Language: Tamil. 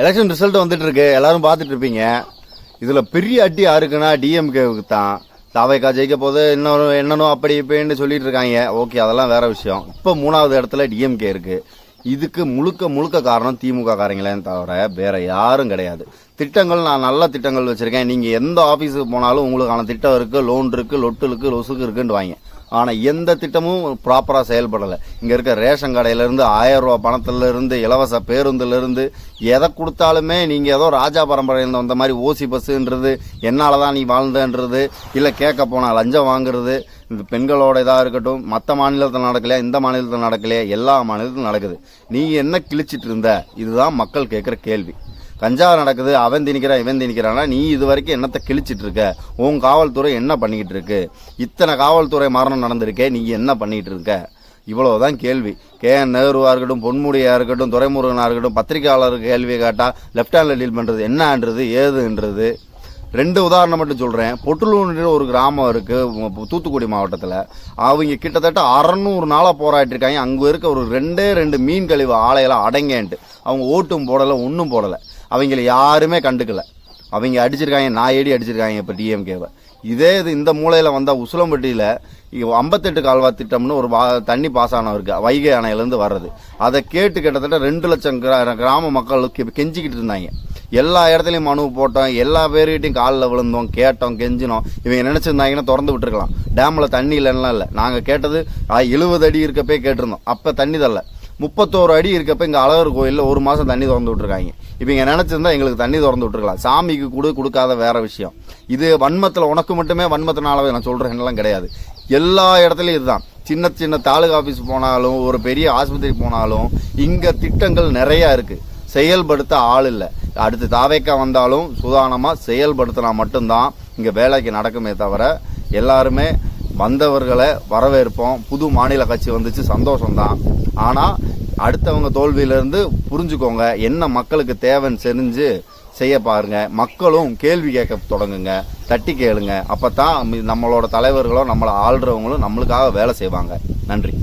எலெக்ஷன் ரிசல்ட் வந்துட்டு இருக்கு, எல்லாரும் பார்த்துட்டு இருப்பீங்க. இதுல பெரிய அடி யாருக்குன்னா டிஎம்கேவுக்கு தான். தாவேக்கா ஜெயிக்க போது இன்னொரு என்னன்னு அப்படி இப்படின்னு சொல்லிட்டு இருக்காங்க. ஓகே, அதெல்லாம் வேற விஷயம். இப்போ 3வது இடத்துல டிஎம்கே இருக்கு. இதுக்கு முழுக்க முழுக்க காரணம் திமுக காரங்களே தவிர வேற யாரும் கிடையாது. திட்டங்கள் நான் நல்ல திட்டங்கள் வச்சிருக்கேன். நீங்க எந்த ஆபீஸுக்கு போனாலும் உங்களுக்கான திட்டம் இருக்கு, லோன் இருக்கு, லொட்டு இருக்கு, லொசுக்கு இருக்குன்னு வாங்க. ஆனா எந்த திட்டமும் ப்ராப்பரா செயல்படலை. இங்க இருக்க ரேஷன் கடையில இருந்து 1000 ரூபாய் பணத்துல இருந்து இலவச பேருந்துல இருந்து எதை கொடுத்தாலுமே நீங்க ஏதோ ராஜா பரம்பரையில் வந்த மாதிரி ஓசி பஸ்ன்றது, என்னாலதான் நீ வாழ்ந்தன்றது, இல்ல கேட்க போனா லஞ்சம் வாங்குறது, இந்த பெண்களோட இதா இருக்கட்டும், மற்ற மாநிலத்தில் நடக்கலையா, இந்த மாநிலத்தில் நடக்கலையா, எல்லா மாநிலத்திலும் நடக்குது. நீ என்ன கிழிச்சிட்டு இருந்த? இதுதான் மக்கள் கேட்கிற கேள்வி. கஞ்சா நடக்குது, அவன் திணிக்கிறான் இவன் திணிக்கிறான்னா நீ இது வரைக்கும் என்னத்தை கிழிச்சிட்டு இருக்க? உன் காவல்துறை என்ன பண்ணிக்கிட்டு இருக்கு? இத்தனை காவல்துறை மரணம் நடந்திருக்கே, நீ என்ன பண்ணிட்டு இருக்க? இவ்வளவுதான் கேள்வி. KN நேருவா இருக்கட்டும், பொன்முடியா இருக்கட்டும், துரைமுருகனா இருக்கட்டும், பத்திரிகையாளருக்கு கேள்வி கேட்டா லெப்ட் ஹேண்ட்ல டீல் பண்றது என்னன்றது ஏதுன்றது. 2 உதாரணம் மட்டும் சொல்றேன். பொட்டுலூர் ஒரு கிராமம் இருக்கு தூத்துக்குடி மாவட்டத்தில். அவங்க கிட்டத்தட்ட 600 நாளா போராட்டி இருக்காங்க. அங்க இருக்க ஒரு 2 மீன் கழிவு ஆலையெல்லாம் அடங்கேன்ட்டு அவங்க ஓட்டும் போடலை, ஒன்றும் போடலை. அவங்கள யாருமே கண்டுக்கல. அவங்க அடிச்சிருக்காங்க, நாயடி அடிச்சிருக்காங்க இப்போ டிஎம்கேவை. இதே இது இந்த மூலையில வந்தா உசிலம்பட்டியில 58 கால்வா திட்டம்னு ஒரு தண்ணி பாசனம் இருக்கு, வைகை அணையிலேருந்து வர்றது. அதை கேட்டு கிட்டத்தட்ட 2 லட்சம் கிராம மக்களுக்கு கெஞ்சிக்கிட்டு இருந்தாங்க. எல்லா இடத்துலையும் மனு போட்டோம், எல்லா பேர்கிட்டையும் காலில் விழுந்தோம், கேட்டோம், கெஞ்சினோம். இவங்க நினைச்சிருந்தாங்கன்னா திறந்து விட்டுருக்கலாம். டேம்ல தண்ணி இல்லைன்னா இல்லை. நாங்கள் கேட்டது 70 அடி இருக்கப்பே கேட்டிருந்தோம். அப்போ தண்ணி தரல. 31 அடி இருக்கப்ப இங்க அழகர் கோயிலில் 1 மாசம் தண்ணி திறந்து விட்டுருக்காங்க. இப்ப இங்க நினைச்சிருந்தா எங்களுக்கு தண்ணி திறந்து விட்டுருக்கலாம். சாமிக்கு கொடுக்காத வேற விஷயம். இது வன்மத்துல உனக்கு மட்டுமே வன்மத்தினாலவே நான் சொல்றேன் கிடையாது. எல்லா இடத்துலயும் இதுதான். சின்ன சின்ன தாலுகா ஆபீஸ் போனாலும், ஒரு பெரிய ஆஸ்பத்திரி போனாலும் இங்க திட்டங்கள் நிறைய இருக்கு. செயல்படுத்த ஆள் இல்லை. அடுத்து தாவேக்கா வந்தாலும் சுதானமா செயல்படுத்தினா மட்டும்தான் இங்க வேலைக்கு நடக்குமே தவிர, எல்லாருமே வந்தவர்களை வரவேற்போம். புது மாநில கட்சி வந்துச்சு, சந்தோஷம்தான். ஆனா அடுத்தவங்க தோல்வியிலிருந்து புரிஞ்சுக்கோங்க, என்ன மக்களுக்கு தேவைன்னு தெரிஞ்சு செய்ய பாருங்க. மக்களும் கேள்வி கேட்க தொடங்குங்க, தட்டி கேளுங்க. அப்பதான் நம்மளோட தலைவர்களோ நம்மளை ஆள்றவங்களும் நம்மளுக்காக வேலை செய்வாங்க. நன்றி.